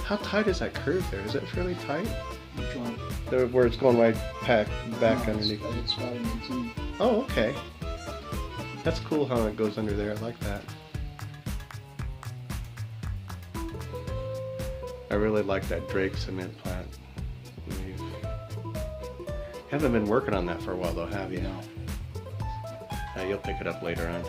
How tight is that curve there? Is it fairly tight? Which one? Where it's going right back No, underneath. It's about an 18. Oh, okay. That's cool how it goes under there. I like that. I really like that Drake cement plant. You haven't been working on that for a while though, have you? No. You'll pick it up later on.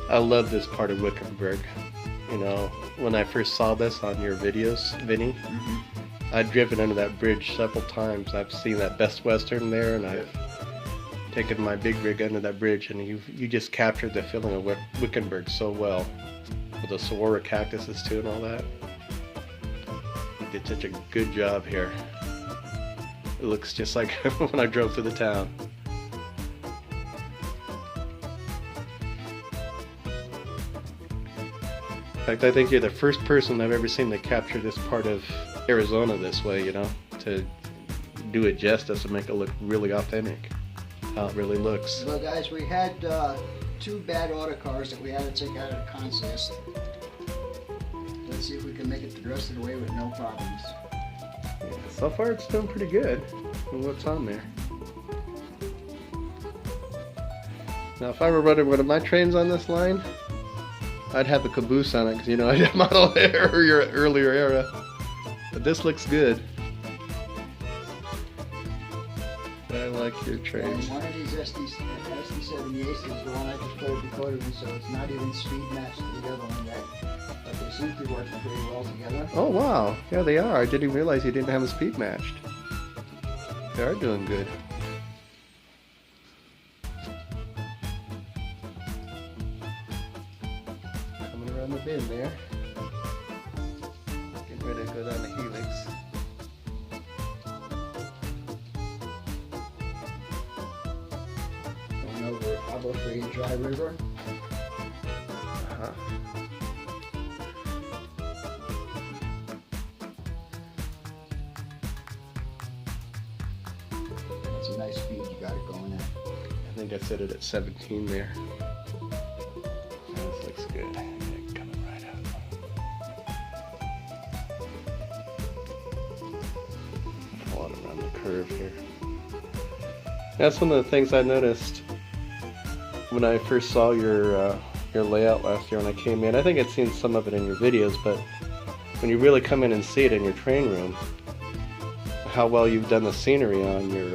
I love this part of Wickenburg. You know, when I first saw this on your videos, Vinny, I've driven under that bridge several times. I've seen that Best Western there, and I've taken my big rig under that bridge, and you just captured the feeling of Wickenburg so well. With the saguaro cactuses too and all that. You did such a good job here. It looks just like when I drove through the town. In fact, I think you're the first person I've ever seen to capture this part of Arizona this way, you know, to do it justice and make it look really authentic, how it really looks. Well, guys, we had 2 bad auto cars that we had to take out of the contest. Let's see if we can make it the rest of the way with no problems. Yeah, so far it's doing pretty good with what's on there. Now, if I were running one of my trains on this line, I'd have a caboose on it because, you know, I'd have model earlier era. But this looks good. I like your trains. And one of these SD78s is the one I just put a decoder in, so it's not even speed matched to the other one yet. But they seem to be working pretty well together. Oh wow, yeah they are. I didn't even realize you didn't have them speed matched. They are doing good. Coming around the bend there. Getting ready to go down the helix. Going over Harbor Free and Dry River. Uh-huh. That's a nice speed you got it going at. I think I set it at 17 there. This looks good. Yeah, coming right up. Pull it around the curve here. That's one of the things I noticed when I first saw your layout last year when I came in. I think I'd seen some of it in your videos, but when you really come in and see it in your train room, how well you've done the scenery on your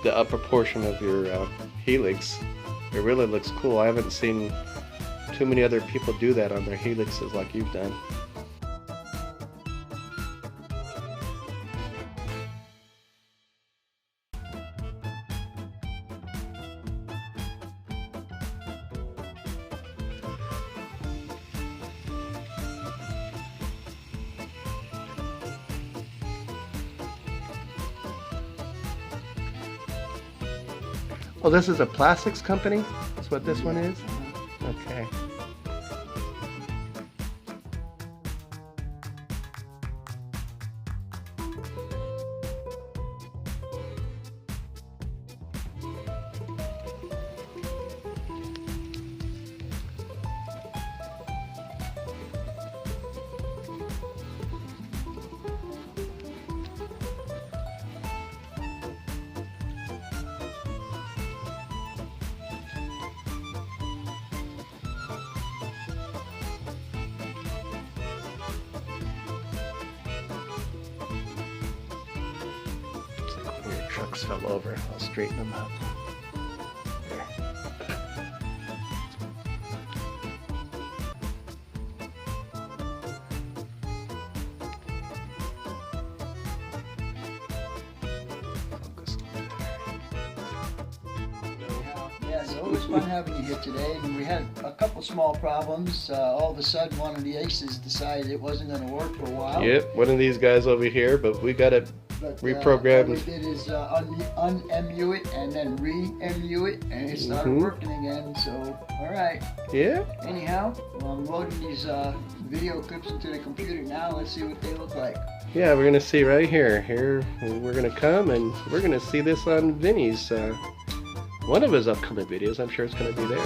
the upper portion of your helix, it really looks cool. I haven't seen too many other people do that on their helixes like you've done. Oh, this is a plastics company? That's what this one is? Okay. Trucks fell over. I'll straighten them up. There. Focus on there. Yeah, so it was fun having you here today. And we had a couple small problems. All of a sudden, one of the aces decided it wasn't going to work for a while. Yep, one of these guys over here, but we got it But reprogrammed. what we did is un-MU it and then re-MU it, and it started working again. So, all right. Yeah. Anyhow, I'm loading these video clips into the computer now. Let's see what they look like. Yeah, we're gonna see right here. Here, we're gonna come and we're gonna see this on Vinny's one of his upcoming videos. I'm sure it's gonna be there.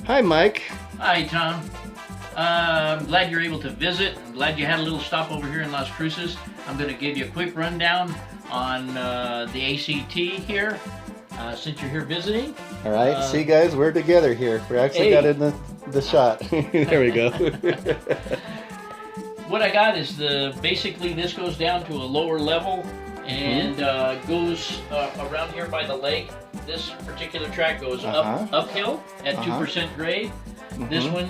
Hi, Mike. Hi, Tom. I'm glad you're able to visit. I'm glad you had a little stop over here in Las Cruces. I'm going to give you a quick rundown on the ACT here, since you're here visiting. All right, see guys, we're together here. We actually got in the shot. There we go. What I got is basically this goes down to a lower level and goes around here by the lake. This particular track goes uphill at 2% grade. This one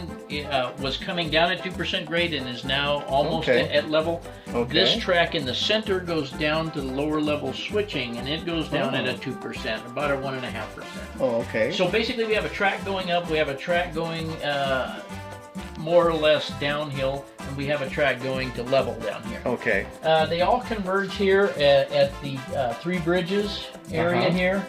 was coming down at 2% grade and is now almost at level. This track in the center goes down to the lower level switching, and it goes down at a 2%, about a 1.5%. Oh, okay. So basically we have a track going up, we have a track going more or less downhill, and we have a track going to level down here. Okay. They all converge here at the Three Bridges area here.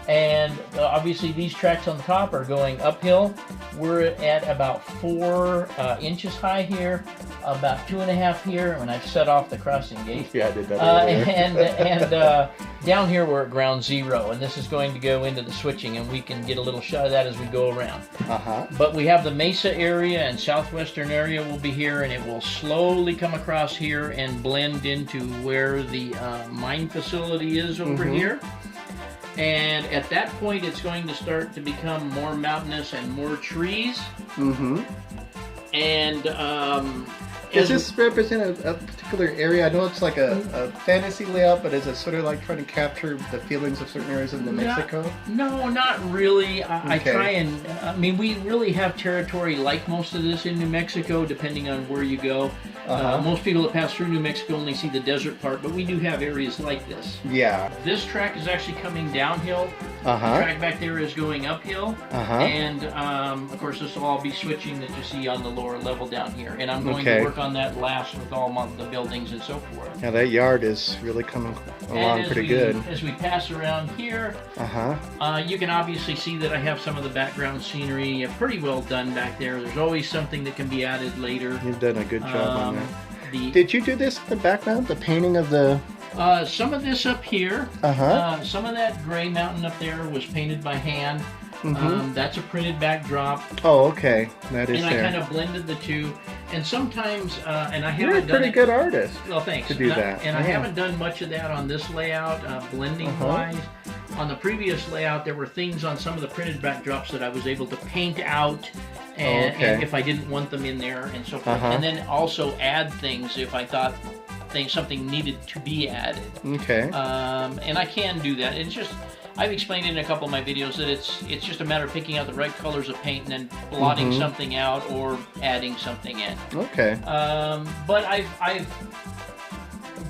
And obviously these tracks on the top are going uphill. We're at about 4 inches high here, about 2.5 here, and I've set off the crossing gate. Yeah, I did that. And down here we're at ground zero, and this is going to go into the switching, and we can get a little shot of that as we go around. But we have the mesa area and southwestern area will be here, and it will slowly come across here and blend into where the mine facility is over here. And at that point, it's going to start to become more mountainous and more trees. And does this represent a particular area? I know it's like a fantasy layout, but is it sort of like trying to capture the feelings of certain areas of New Mexico? No, not really. I try and, I mean, we really have territory like most of this in New Mexico, depending on where you go. Most people that pass through New Mexico only see the desert part, but we do have areas like this. Yeah. This track is actually coming downhill. The track back there is going uphill. And, of course, this will all be switching that you see on the lower level down here. And I'm going to work on that last with all the buildings and so forth. Yeah, that yard is really coming along pretty good. As we pass around here, you can obviously see that I have some of the background scenery pretty well done back there. There's always something that can be added later. You've done a good job on that. Did you do this in the background, the painting of the... some of this up here, some of that gray mountain up there was painted by hand. That's a printed backdrop. Oh, okay. That is and I kind of blended the two. And sometimes, and I haven't done You're a pretty good artist. Well, thanks. To do that. I haven't done much of that on this layout, blending-wise. On the previous layout, there were things on some of the printed backdrops that I was able to paint out, and if I didn't want them in there, and so forth. And then also add things if I thought something needed to be added. Okay. And I can do that. It's just, I've explained in a couple of my videos that it's just a matter of picking out the right colors of paint and then blotting something out or adding something in. Okay. But I've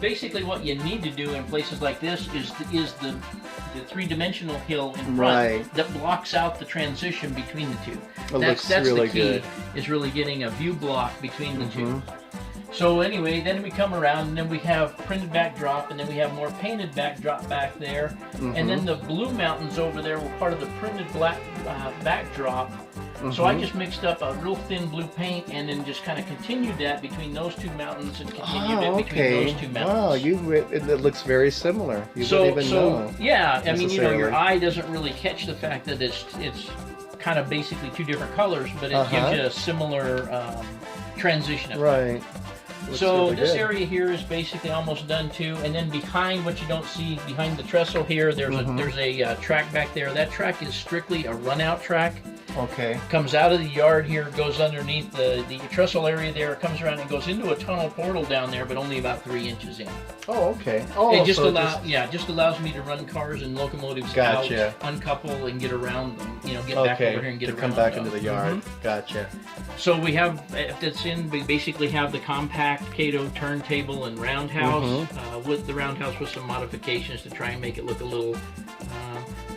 basically what you need to do in places like this is the three-dimensional hill in front that blocks out the transition between the two. That's really the key, good. Is really getting a view block between the two. So anyway, then we come around and then we have printed backdrop and then we have more painted backdrop back there. And then the blue mountains over there were part of the printed black backdrop. So I just mixed up a real thin blue paint and then just kind of continued that between those two mountains and continued it between those two mountains. Wow, it looks very similar. You wouldn't even know. Yeah, I mean, you know, your eye doesn't really catch the fact that it's kind of basically two different colors, but it gives you a similar transition effect. So really this good. area here is basically almost done too, and then behind what you don't see behind the trestle here, there's a track back there. That track is strictly a run-out track. Okay. Comes out of the yard here, goes underneath the trestle area there, comes around and goes into a tunnel portal down there, but only about 3 inches in. Oh, okay. Oh, It just so just allows me to run cars and locomotives Gotcha. out, uncouple, and get around them. You know, get back over here and get to around come back them. into the yard. Gotcha. So we have, if that's in, we basically have the compact Cato turntable and roundhouse, with the roundhouse with some modifications to try and make it look a little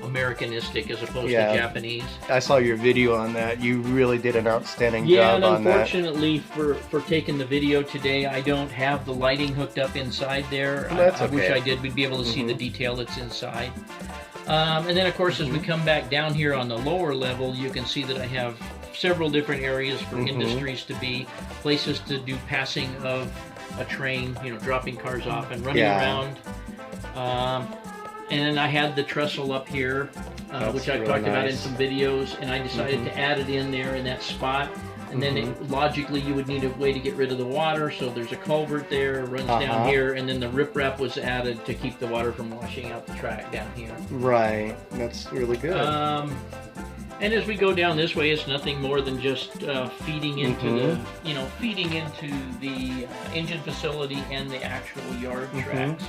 Americanistic as opposed to Japanese. I saw your video on that. You really did an outstanding Yeah, job and on that. unfortunately for taking the video today, I don't have the lighting hooked up inside there. That's I wish okay. I did. We'd be able to see the detail that's inside. And then, of course, as we come back down here on the lower level, you can see that I have several different areas for industries to be, places to do passing of a train, you know, dropping cars off and running around. And then I had the trestle up here, which I've talked about in some videos, and I decided to add it in there in that spot. And then logically you would need a way to get rid of the water, so there's a culvert there, runs down here, and then the riprap was added to keep the water from washing out the track down here. Right, that's really good. And as we go down this way, it's nothing more than just feeding into the engine facility and the actual yard tracks.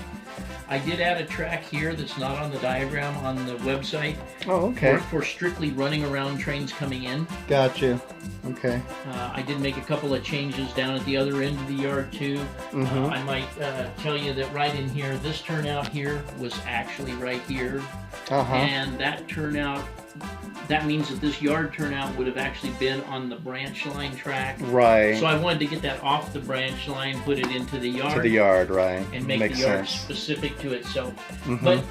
I did add a track here that's not on the diagram on the website. Oh, okay. For strictly running around trains coming in. Gotcha. Okay. I did make a couple of changes down at the other end of the yard too. I might tell you that right in here, this turnout here was actually right here. And that turnout, that means that this yard turnout would have actually been on the branch line track. Right. So I wanted to get that off the branch line, put it into the yard. To the yard, right. And make the yard specific to itself. But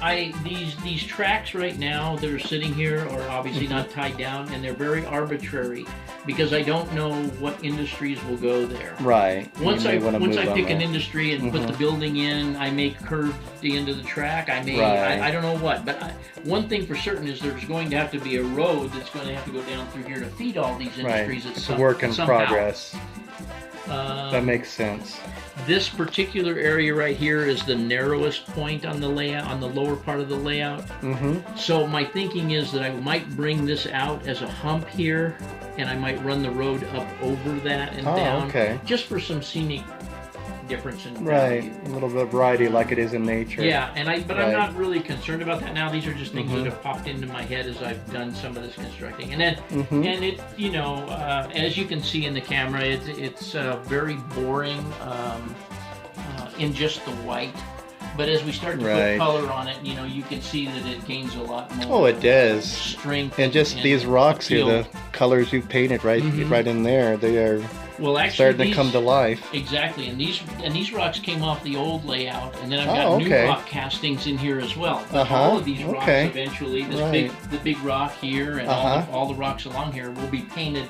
these tracks right now that are sitting here are obviously not tied down, and they're very arbitrary because I don't know what industries will go there. Right. Once I pick an industry and put the building in, I may curve the end of the track. I may I don't know what, but one thing for certain is there's going to have to be a road that's going to have to go down through here to feed all these industries. It's a work in progress. That makes sense. This particular area right here is the narrowest point on the layout, on the lower part of the layout. So my thinking is that I might bring this out as a hump here, and I might run the road up over that and down, just for some scenic difference in value. A little bit of variety like it is in nature. Yeah, and I'm not really concerned about that now. These are just things that have popped into my head as I've done some of this constructing. And then, and it, you know, as you can see in the camera, it's very boring in just the white. But as we start to put color on it, you know, you can see that it gains a lot more. Oh, it does. Strength. And just these rocks here, the colors you painted right in there, they are starting to come to life. Exactly, and these rocks came off the old layout, and then I've got new rock castings in here as well. But all of these rocks eventually, the big rock here, and all the rocks along here will be painted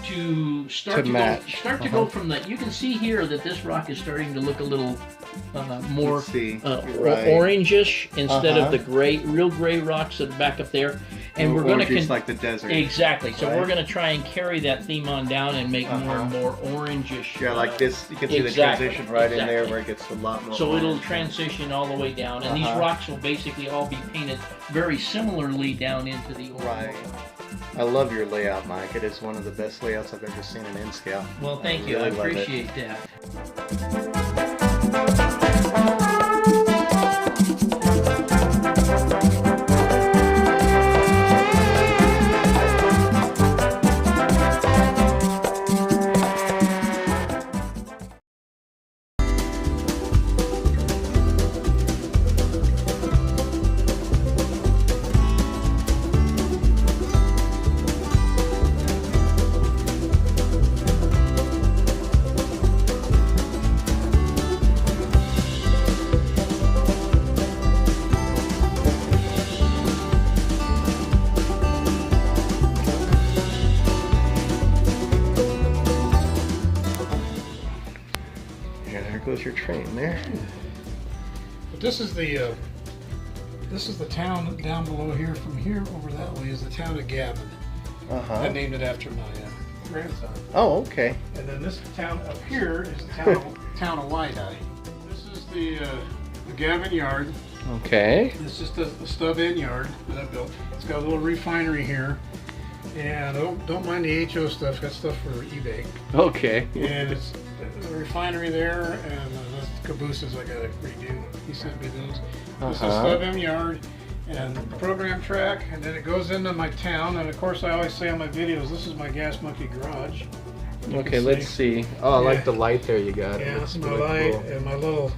to start to go from the. You can see here that this rock is starting to look a little more orangish instead of the real gray rocks that are back up there. And we're going to like the desert. Exactly. So we're going to try and carry that theme on down and make more and more orangish. Yeah, like this. You can see the transition right in there where it gets a lot more. So it'll transition all the way down, and these rocks will basically all be painted very similarly down into the orange. I love your layout, Mike. It is one of the best layouts I've ever seen in N-Scale. Well, thank you. I appreciate that. Goes your train there. But this is the town down below here. From here over that way is the town of Gavin. I named it after grandson. Oh, okay. And then this town up here is the town of Waidae. This is the Gavin yard. Okay. It's just a stub in yard that I built. It's got a little refinery here. And don't mind the HO stuff, got stuff for eBay. Okay. And it's a refinery there, and those cabooses I gotta redo. He sent me those. This is a stub in yard and program track, and then it goes into my town. And of course, I always say on my videos, this is my Gas Monkey garage. Okay, let's see. Oh, I like the light there you got. Yeah, That's that's my really light cool. and my little.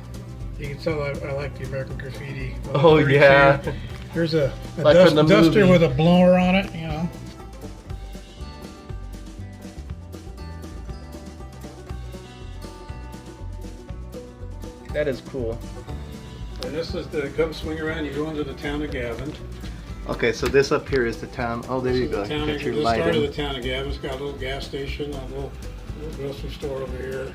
You can tell I like the American graffiti. Oh, yeah. There's a Like from the duster movie. with a blower on it, you know. That is cool. And this is the come swing around. You go into the town of Gavin. Okay, so this up here is the town. Oh, there you go. Town, Get your the light start of the in. town of Gavin. It's got a little gas station, a little grocery store over here,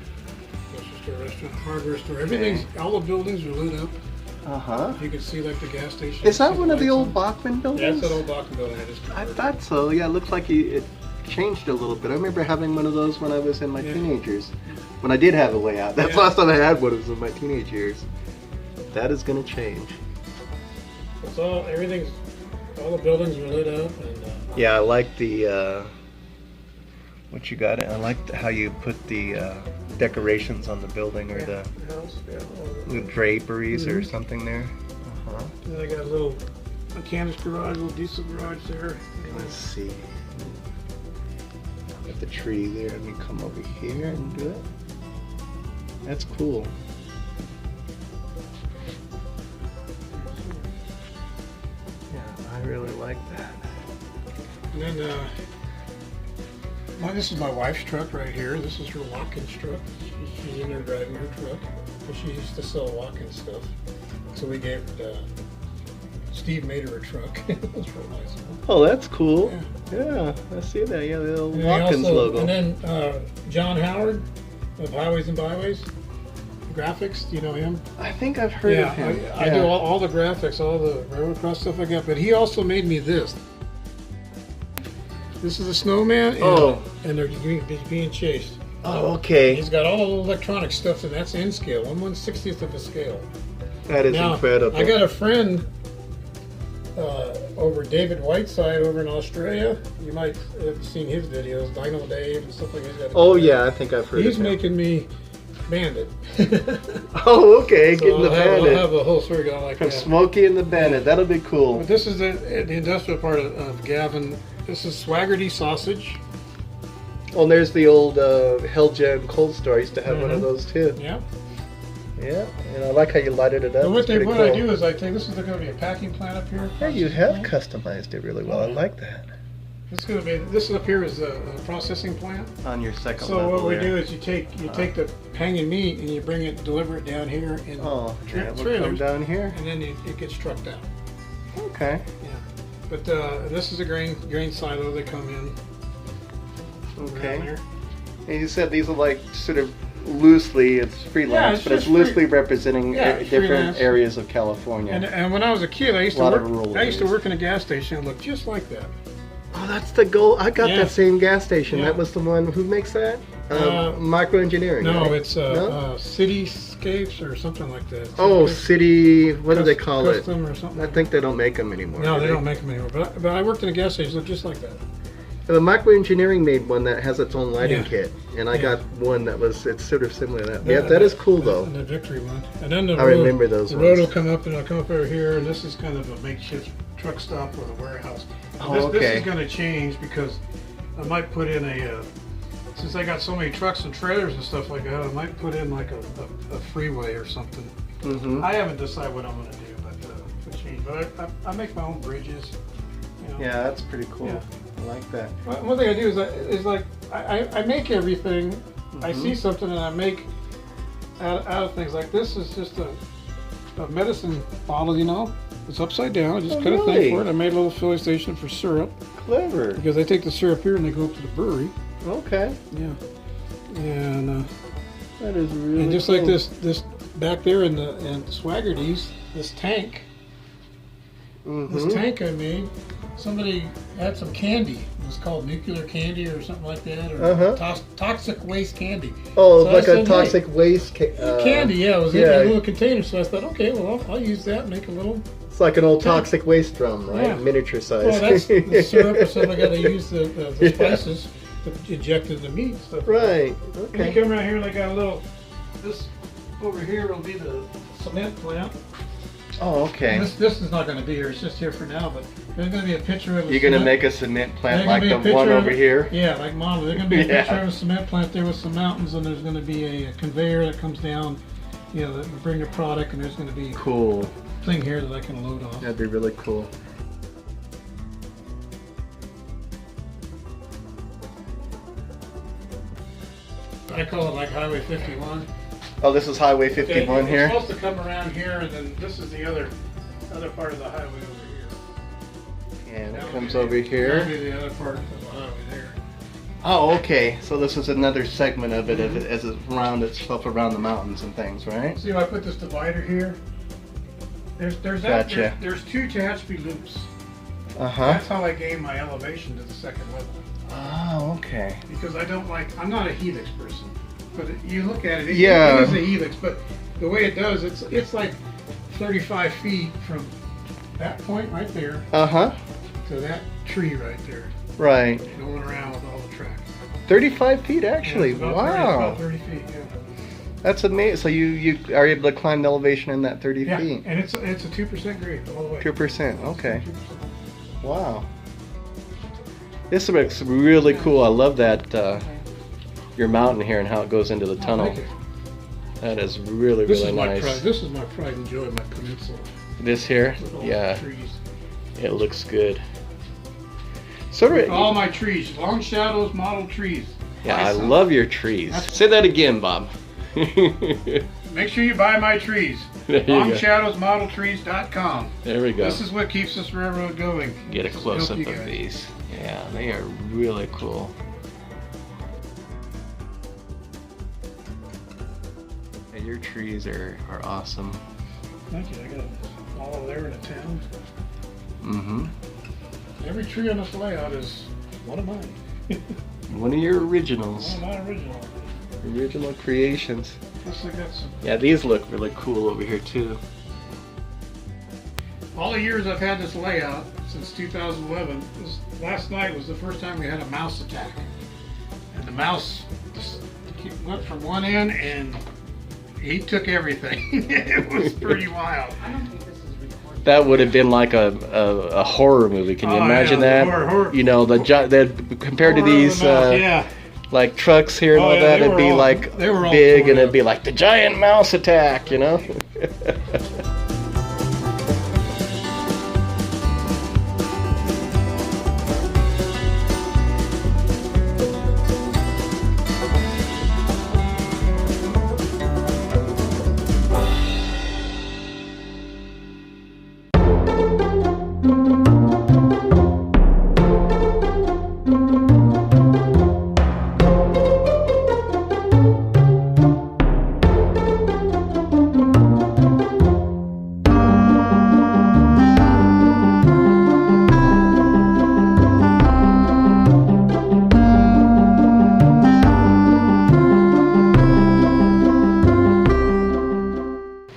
grocery store, restaurant, hardware store. Everything's all the buildings are lit up. Uh-huh. You can see like the gas station. Is that one of the lights old on. Bachman Yeah, buildings? that's that old Bachman building. I thought so. Yeah, it looks like it changed a little bit. I remember having one of those when I was in my teenagers. When I did have a layout. That's the last time I had one was in my teenage years. That is going to change. It's all the buildings are lit up, and Yeah, I like the what you got. I like how you put the decorations on the building, or the house. Yeah, draperies or something there. Uh-huh. and I got a little mechanics garage, a little diesel garage there. Let's see. Got the tree there. Let me come over here and do it. That's cool. Yeah, I really like that. And then this is my wife's truck right here. This is her walk-in truck. She's in there driving her truck. But she used to sell walk-in stuff. So we gave Steve made her a truck. It was real nice. Oh, that's cool. Yeah. Yeah, I see that. Yeah, the little And Watkins logo. And then John Howard of Highways and Byways graphics. Do you know him? I think I've heard of him. I do all the graphics, all the railroad cross stuff I got. But he also made me this. This is a snowman, and they're being chased. Oh, okay. He's got all the little electronic stuff, and that's in scale, 1/160th of a scale. That is Now, incredible. I got a friend over David Whiteside over in Australia. You might have seen his videos, Dino Dave and stuff like that. Oh yeah, I think I've heard He's of him. making me Bandit. Oh, okay, So getting the bandit. I'll have a whole story going like From that. Smokey and the Bandit. That'll be cool. But this is the industrial part of Gavin. This is Swaggerty sausage. Well, and there's the old Hell Gem cold store. I used to have one of those too. Yeah. Yeah, and I like how you lighted it up. And what It's pretty I cool. do is I take, this is going to be a packing plant up here. Yeah, you have customized it really well. I like that. This up here is a processing plant. On your second So level what we there. do is you take the hanging meat and you bring it, deliver it down here in Oh, yeah, we'll come trailers, down here. and then it gets trucked out. Okay. Yeah. But this is a grain silo they come in. Okay. Around there. And you said these are like sort of loosely, it's freelance, it's but it's just free- loosely representing Yeah, different freelance. areas of California. And when I was a kid, I used A to lot of work. rural I used to areas. work in a gas station and look just like that. Oh, that's the goal. I got Yeah. that same gas station. Yeah. That was the one. Who makes that? Microengineering. No, right? it's Cityscapes or something like that. Oh, Cityscapes, city. What do they call it? Custom or something. I think they don't make them anymore. No, do they don't make them anymore. But I worked in a gas station that looked just like that. The microengineering made one that has its own lighting Yeah. kit, and I Yeah. got one that was. It's sort of similar to that. Yeah, that is cool though. And the Victory one. And then the I road, remember those The ones. road will come up and it'll come up over here, and this is kind of a makeshift truck stop or a warehouse. Oh, This okay. is going to change because I might put in since I got so many trucks and trailers and stuff like that, I might put in like a freeway or something. Mm-hmm. I haven't decided what I'm going to do, but to change. But I make my own bridges. You know. Yeah, that's pretty cool. Yeah. I like that. One thing I do is like I make everything. I see something and I make out of things. Like this is just a medicine bottle, you know. It's upside down. I just cut a really? thing for it. I made a little filling station for syrup Clever. because they take the syrup here and they go up to the brewery. Okay. Yeah. And That is really. and just cool. like this back there in Swaggerty's, this tank. Mhm. This tank I made, somebody had some candy. It was called nuclear candy or something like that, or toxic waste candy. Oh, so like said, a toxic waste candy. Yeah, it was in a little container. So I thought, okay, well, I'll use that, make a little. It's like an old toxic waste drum, right? Yeah. Miniature size. Well, that's the syrup, so I got to use the spices to inject in the meat and stuff. Right. When Okay. you come around here, they got a little. This over here will be the cement plant. Oh, okay. This is not going to be here. It's just here for now. But there's going to be a picture of. You're gonna make a cement plant like There's gonna the be a one picture over here? Yeah, like model. There's going to be a Yeah. picture of a cement plant there with some mountains, and there's going to be a conveyor that comes down. You know, that will bring the product, and there's going to be Cool. a thing here that I can load off. That'd be really cool. I call it like Highway 51. Oh, this is Highway 51 It's here? supposed to come around here, and then this is the other part of the highway over here. And That it would comes be over here. That would be the other part of the highway there. Oh, okay. So this is another segment of it as it rounds itself around the mountains and things, right? See if I put this divider here? There's Gotcha. there's two Tehachapi loops. Uh-huh. That's how I gain my elevation to the second level. Oh, okay. Because I'm not a helix person. But you look at it, Yeah. it is a helix, but the way it does, it's like 35 feet from that point right there Uh-huh. to that tree right there, Right. going around with all the tracks. 35 feet actually. Yeah, it's about Wow. 30 feet, yeah. That's amazing. So you are able to climb the elevation in that 30 Yeah, feet? and it's a 2% grade all the way. 2%. Okay. 2%. Wow. This looks really cool. I love that your mountain here and how it goes into the tunnel. Thank you. That is really, This really is my nice. pride. This is my pride and joy, my peninsula. This here? With all Yeah. the trees. It looks good. Sort With of. all my trees, long shadows, model trees. Yeah, I Awesome. love your trees. Say that again, Bob. Make sure you buy my trees. There you go. LongShadowsModelTrees.com. There we go. This is what keeps this railroad going. Get a This will close help up you of guys. these. Yeah, they are really cool. Yeah, your trees are awesome. Thank you. I got all over there in the town. Mm-hmm. Every tree on this layout is one of mine. One of your originals. One of my original. Original creations. Plus I got some. Yeah, these look really cool over here too. All the years I've had this layout since 2011. Last night was the first time we had a mouse attack, and the mouse just went from one end and he took everything. It was pretty wild. That would have been like a horror movie. Can you Oh, imagine yeah, that? horror. You know, compared to Horror of these the mouse, yeah. like trucks here and Oh, all yeah, that, they it'd were be all- like they were all big, torn and it'd up. be like the giant mouse attack. You know.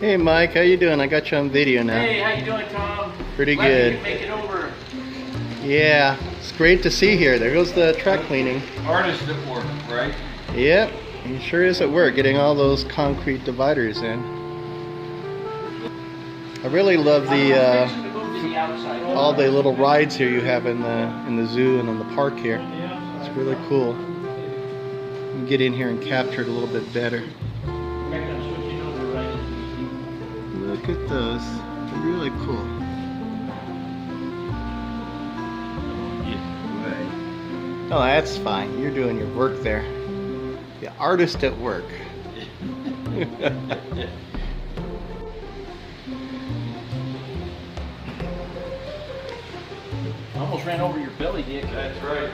Hey Mike, how you doing? I got you on video now. Hey, how you doing, Tom? Pretty Glad good. you could make it over. Yeah, it's great to see here. There goes the track cleaning. Artist at work, right? Yep, he sure is at work getting all those concrete dividers in. I really love the Fixing to move to the outside. all the little rides here you have in the zoo and in the park here. It's really cool. You can get in here and capture it a little bit better. Look at those. They're really cool. Oh, that's fine. You're doing your work there. The artist at work. Almost ran over your belly, Dick. That's right.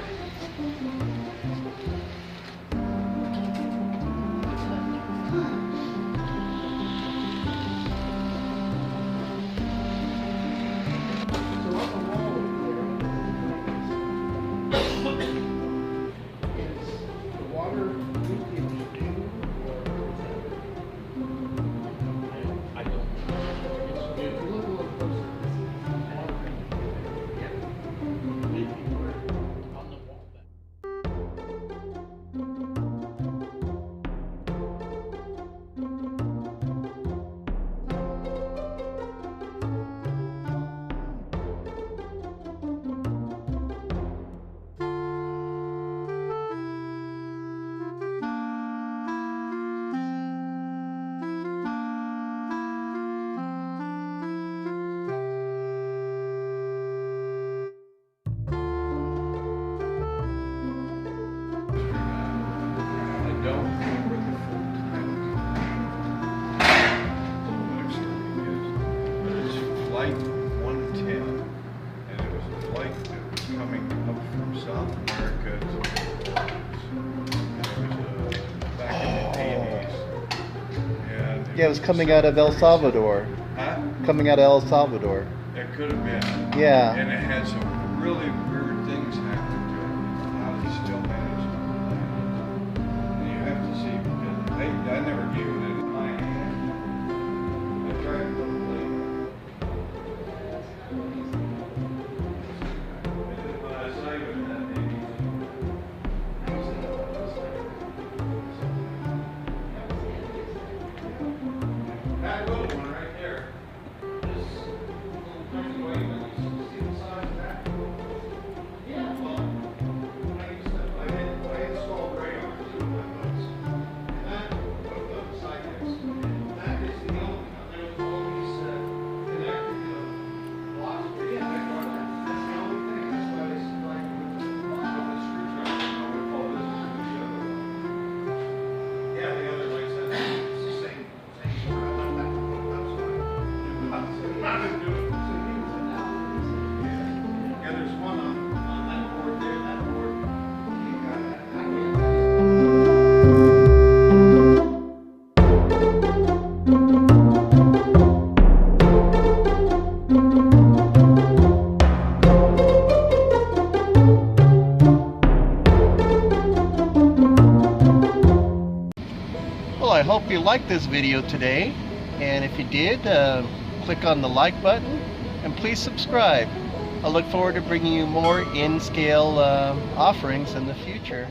don't remember the full title. But it's Flight 110, and it was a flight that was coming up from South America to back in the 80s. And Yeah, it was coming out of El Salvador. Huh? Coming out of El Salvador. It could have been. Yeah. And it had some really weird things happen to it. How they still managed to land. And you have to see, because I never gave it in my hand. I tried to put a plane. When I saw you in that baby, that little one right there. Well, I hope you liked this video today, and if you did, click on the like button and please subscribe. I look forward to bringing you more in-scale offerings in the future.